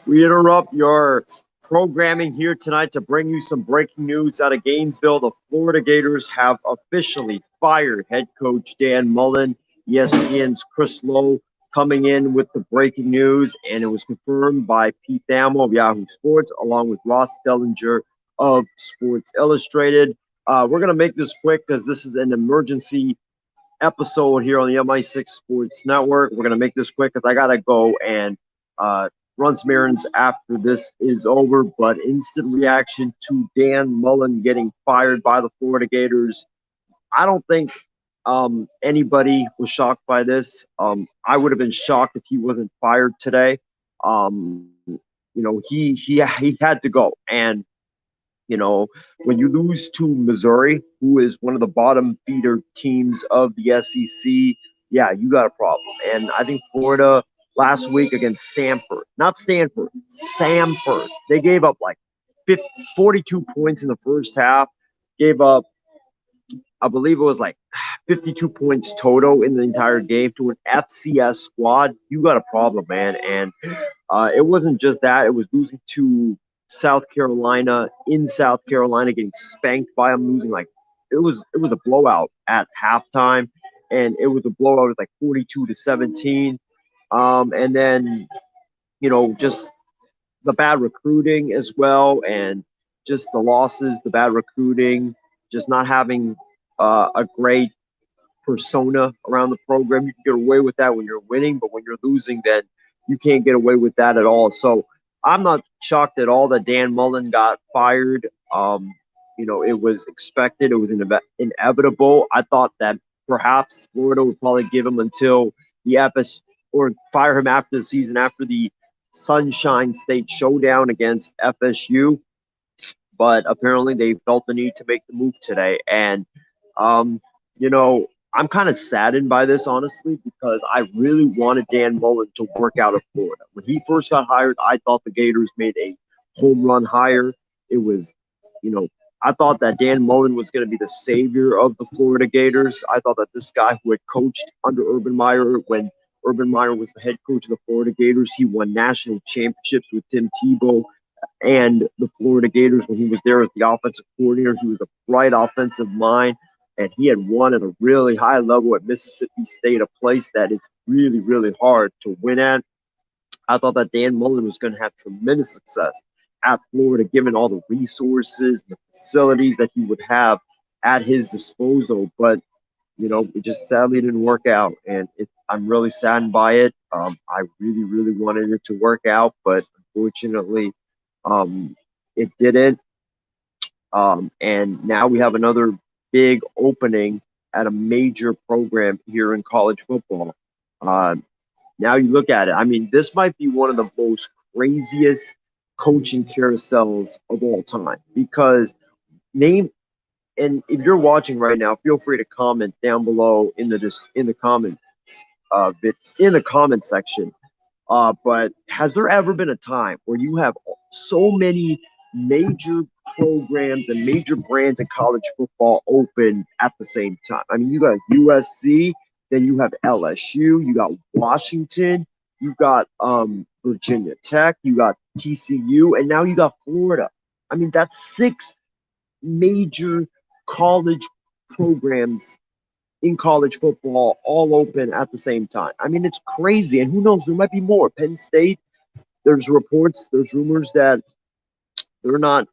We interrupt your programming here tonight to bring you some breaking news out of Gainesville. The Florida Gators have officially fired head coach Dan Mullen. ESPN's Chris Lowe coming in with the breaking news, and it was confirmed by Pete Thamel of Yahoo Sports, along with Ross Dellinger of Sports Illustrated. We're going to make this quick because this is an emergency episode here on the MI6 Sports Network. We're going to make this quick because I got to go and run some errands after this is over. But instant reaction to Dan Mullen getting fired by the Florida Gators. I don't think anybody was shocked by this. I would have been shocked if he wasn't fired today. He had to go, and when you lose to Missouri, who is one of the bottom feeder teams of the SEC, yeah, you got a problem. And I think Florida last week against Samford, not Stanford, Samford, they gave up like 42 points in the first half, gave up, I believe it was like 52 points total in the entire game to an FCS squad. You got a problem, man. And it wasn't just that; it was losing to South Carolina in South Carolina, getting spanked by them, losing like it was a blowout at halftime, and it was a blowout of like 42-17. And then just the bad recruiting as well, and just the losses, the bad recruiting, just not having a great persona around the program. You can get away with that when you're winning, but when you're losing, then you can't get away with that at all. So I'm not shocked at all that Dan Mullen got fired. It was expected. It was inevitable. I thought that perhaps Florida would probably give him until the FS or fire him after the season, after the Sunshine State showdown against FSU. But apparently they felt the need to make the move today. And, um, I'm kind of saddened by this, honestly, because I really wanted Dan Mullen to work out of Florida. When he first got hired, I thought the Gators made a home run hire. It was, I thought that Dan Mullen was going to be the savior of the Florida Gators. I thought that this guy who had coached under Urban Meyer, when Urban Meyer was the head coach of the Florida Gators, he won national championships with Tim Tebow and the Florida Gators when he was there as the offensive coordinator. He was a bright offensive mind, and he had won at a really high level at Mississippi State, a place that is really, really hard to win at. I thought that Dan Mullen was going to have tremendous success at Florida, given all the resources, the facilities that he would have at his disposal. But it just sadly didn't work out, and I'm really saddened by it. I really, really wanted it to work out, but unfortunately, it didn't. And now we have another big opening at a major program here in college football. Uh, Now you look at it. I mean, this might be one of the most craziest coaching carousels of all time because name and if you're watching right now, feel free to comment down below in the comment in the comment section. But has there ever been a time where you have so many major programs and major brands in college football open at the same time? I mean, you got USC, then you have LSU, you got Washington, you got Virginia Tech, you got TCU, and now you got Florida. I mean, that's six major college programs in college football all open at the same time. I mean, it's crazy. And who knows, there might be more. Penn State, there's reports, there's rumors that they're not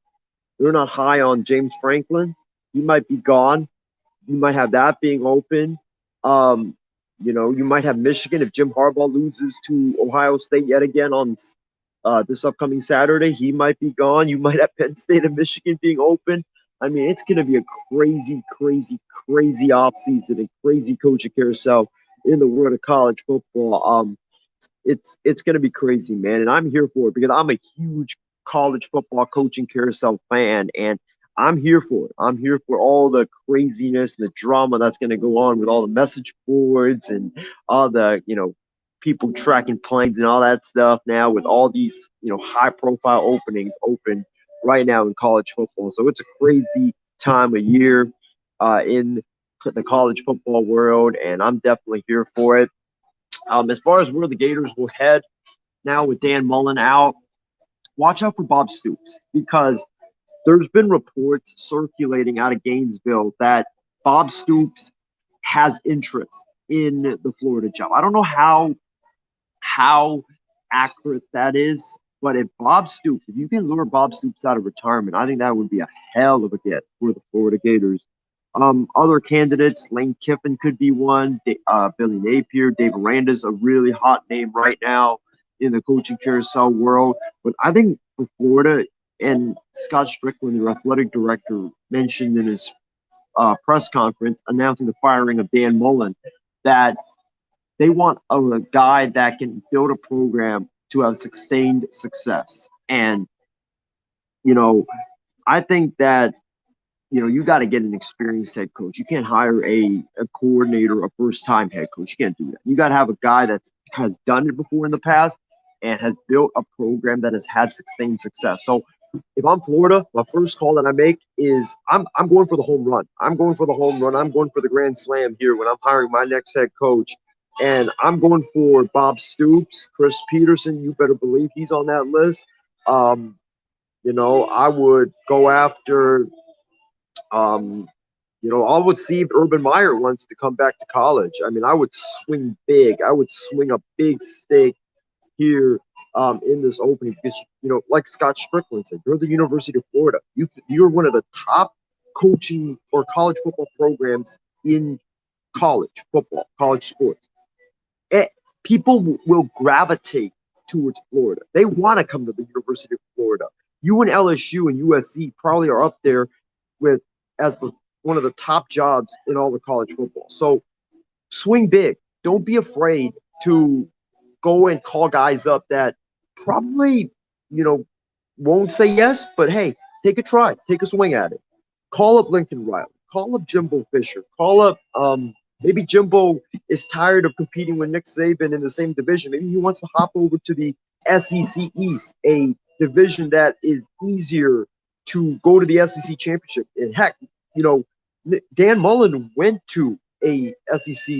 they're not high on James Franklin. He might be gone. You might have that being open. Um, you might have Michigan if Jim Harbaugh loses to Ohio State yet again on this upcoming Saturday. He might be gone. You might have Penn State and Michigan being open. I mean, it's going to be a crazy, crazy, crazy offseason and crazy coaching carousel in the world of college football. It's going to be crazy, man, and I'm here for it because I'm a huge college football coaching carousel fan, and I'm here for it. I'm here for all the craziness, the drama that's going to go on with all the message boards and all the people tracking planes and all that stuff. Now with all these high profile openings open right now in college football, so it's a crazy time of year in the college football world, and I'm definitely here for it. As far as where the Gators will head now with Dan Mullen out, watch out for Bob Stoops because there's been reports circulating out of Gainesville that Bob Stoops has interest in the Florida job. I don't know how accurate that is, but if Bob Stoops, if you can lure Bob Stoops out of retirement, I think that would be a hell of a get for the Florida Gators. Other candidates, Lane Kiffin could be one. Billy Napier, Dave Aranda's a really hot name right now in the coaching carousel world. But I think for Florida, and Scott Strickland, their athletic director, mentioned in his press conference announcing the firing of Dan Mullen that they want a guy that can build a program to have sustained success. And, you know, I think that you got to get an experienced head coach. You can't hire a coordinator, a first time head coach. You can't do that. You got to have a guy that has done it before in the past and has built a program that has had sustained success. So if I'm Florida, my first call that I make is I'm going for the home run. I'm going for the home run. I'm going for the grand slam here when I'm hiring my next head coach. And I'm going for Bob Stoops, Chris Peterson. You better believe he's on that list. I would go after I would see if Urban Meyer wants to come back to college. I mean, I would swing big. I would swing a big stake here in this opening because, like Scott Strickland said, you're the University of Florida. You're one of the top coaching or college football programs in college football, college sports. People will gravitate towards Florida. They want to come to the University of Florida. You and LSU and USC probably are up there with as one of the top jobs in all of college football. So swing big. Don't be afraid to go and call guys up that probably, won't say yes, but hey, take a try. Take a swing at it. Call up Lincoln Riley. Call up Jimbo Fisher. Call up maybe Jimbo is tired of competing with Nick Saban in the same division. Maybe he wants to hop over to the SEC East, a division that is easier to go to the SEC championship. And heck, Dan Mullen went to a SEC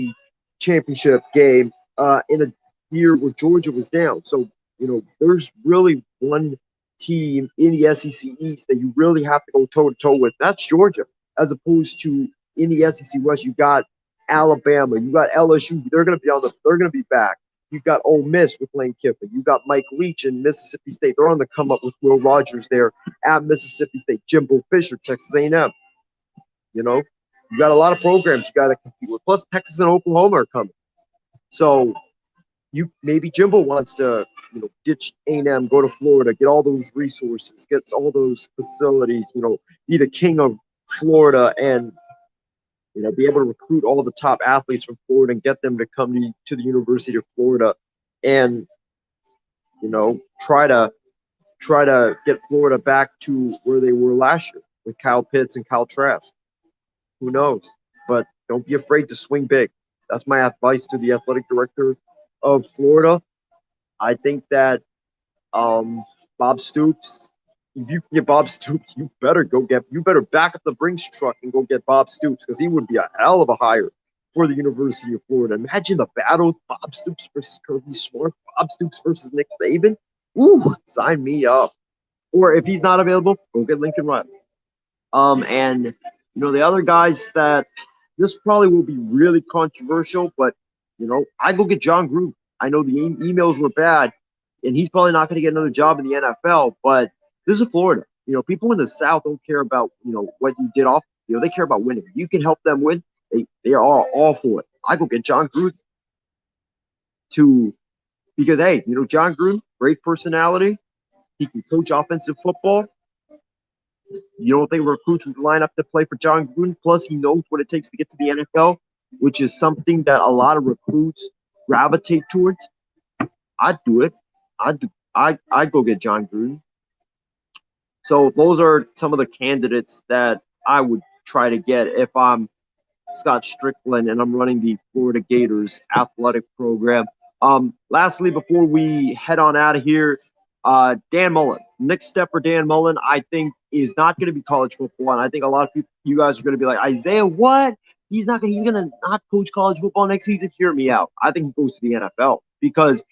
championship game in a year where Georgia was down. So, there's really one team in the SEC East that you really have to go toe to toe with. That's Georgia, as opposed to in the SEC West, you got Alabama, you got LSU. They're going to be back. You've got Ole Miss with Lane Kiffin. You've got Mike Leach in Mississippi State. They're on the come up with Will Rogers there at Mississippi State. Jimbo Fisher, Texas A&M. You got a lot of programs you got to compete with. Plus, Texas and Oklahoma are coming. So maybe Jimbo wants to ditch A&M, go to Florida, get all those resources, get all those facilities. Be the king of Florida and be able to recruit all of the top athletes from Florida and get them to come to the University of Florida and, try to get Florida back to where they were last year with Kyle Pitts and Kyle Trask. Who knows? But don't be afraid to swing big. That's my advice to the athletic director of Florida. I think that Bob Stoops, if you can get Bob Stoops, you better back up the Brinks truck and go get Bob Stoops because he would be a hell of a hire for the University of Florida. Imagine the battle: Bob Stoops versus Kirby Smart, Bob Stoops versus Nick Saban. Ooh, sign me up. Or if he's not available, go get Lincoln Riley. And the other guys that this probably will be really controversial, but I go get John Gruden. I know the emails were bad, and he's probably not going to get another job in the NFL, but this is Florida. People in the South don't care about, what you did off. They care about winning. You can help them win. They are all for it. I go get John Gruden because, hey, John Gruden, great personality. He can coach offensive football. You don't think recruits would line up to play for John Gruden? Plus, he knows what it takes to get to the NFL, which is something that a lot of recruits gravitate towards. I'd do it. I'd go get John Gruden. So those are some of the candidates that I would try to get if I'm Scott Strickland and I'm running the Florida Gators athletic program. Lastly, before we head on out of here, Dan Mullen. Next step for Dan Mullen, I think, is not going to be college football. And I think a lot of you guys are going to be like, Isaiah, what? He's going to not coach college football next season. Hear me out. I think he goes to the NFL because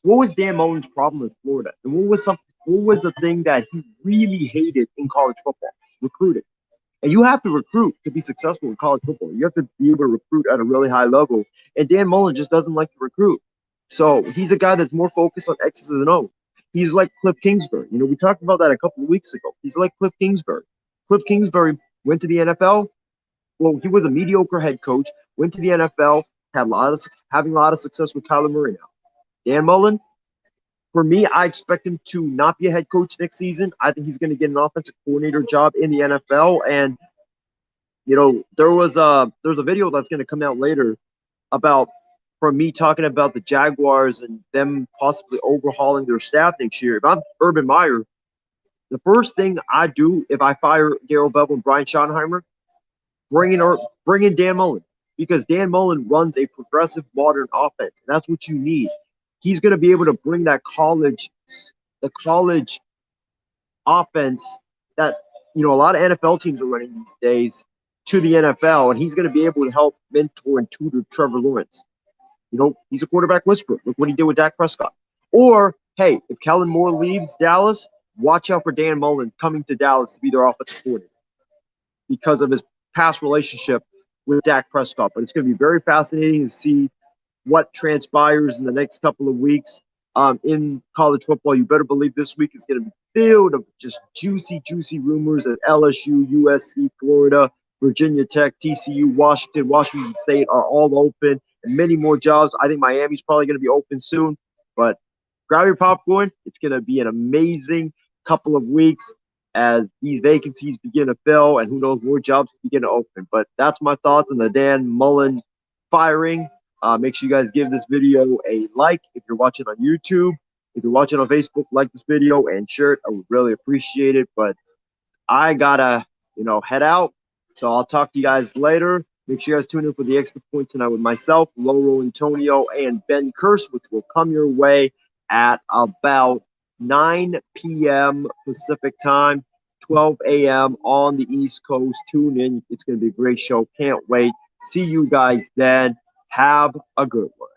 what was Dan Mullen's problem with Florida? And what was what was the thing that he really hated in college football? Recruiting. And you have to recruit to be successful in college football. You have to be able to recruit at a really high level. And Dan Mullen just doesn't like to recruit. So he's a guy that's more focused on X's and O's. He's like Cliff Kingsbury. You know, we talked about that a couple of weeks ago. He's like Cliff Kingsbury. Cliff Kingsbury went to the NFL. Well, he was a mediocre head coach, went to the NFL, had having a lot of success with Kyler Murray now. Dan Mullen, for me, I expect him to not be a head coach next season. I think he's going to get an offensive coordinator job in the NFL. And there's a video that's going to come out later about from me talking about the Jaguars and them possibly overhauling their staff next year. If I'm Urban Meyer, the first thing I do if I fire Darrell Bevell and Brian Schottenheimer, bring in Dan Mullen, because Dan Mullen runs a progressive modern offense. That's what you need. He's going to be able to bring the college offense that a lot of NFL teams are running these days to the NFL, and he's going to be able to help mentor and tutor Trevor Lawrence. He's a quarterback whisperer. Look what he did with Dak Prescott. Or, hey, if Kellen Moore leaves Dallas, watch out for Dan Mullen coming to Dallas to be their offensive coordinator because of his past relationship with Dak Prescott. But it's going to be very fascinating to see what transpires in the next couple of weeks in college football. You better believe this week is going to be filled of just juicy, juicy rumors at LSU, USC, Florida, Virginia Tech, TCU, Washington State are all open, and many more jobs. I think Miami's probably going to be open soon. But grab your popcorn. It's going to be an amazing couple of weeks as these vacancies begin to fill, and who knows, more jobs begin to open. But that's my thoughts on the Dan Mullen firing. Make sure you guys give this video a like if you're watching on YouTube. If you're watching on Facebook, like this video and share it. I would really appreciate it. But I gotta, head out. So I'll talk to you guys later. Make sure you guys tune in for the extra point tonight with myself, Loro Antonio, and Ben Curse, which will come your way at about 9 p.m. Pacific time, 12 a.m. on the East Coast. Tune in. It's going to be a great show. Can't wait. See you guys then. Have a good one.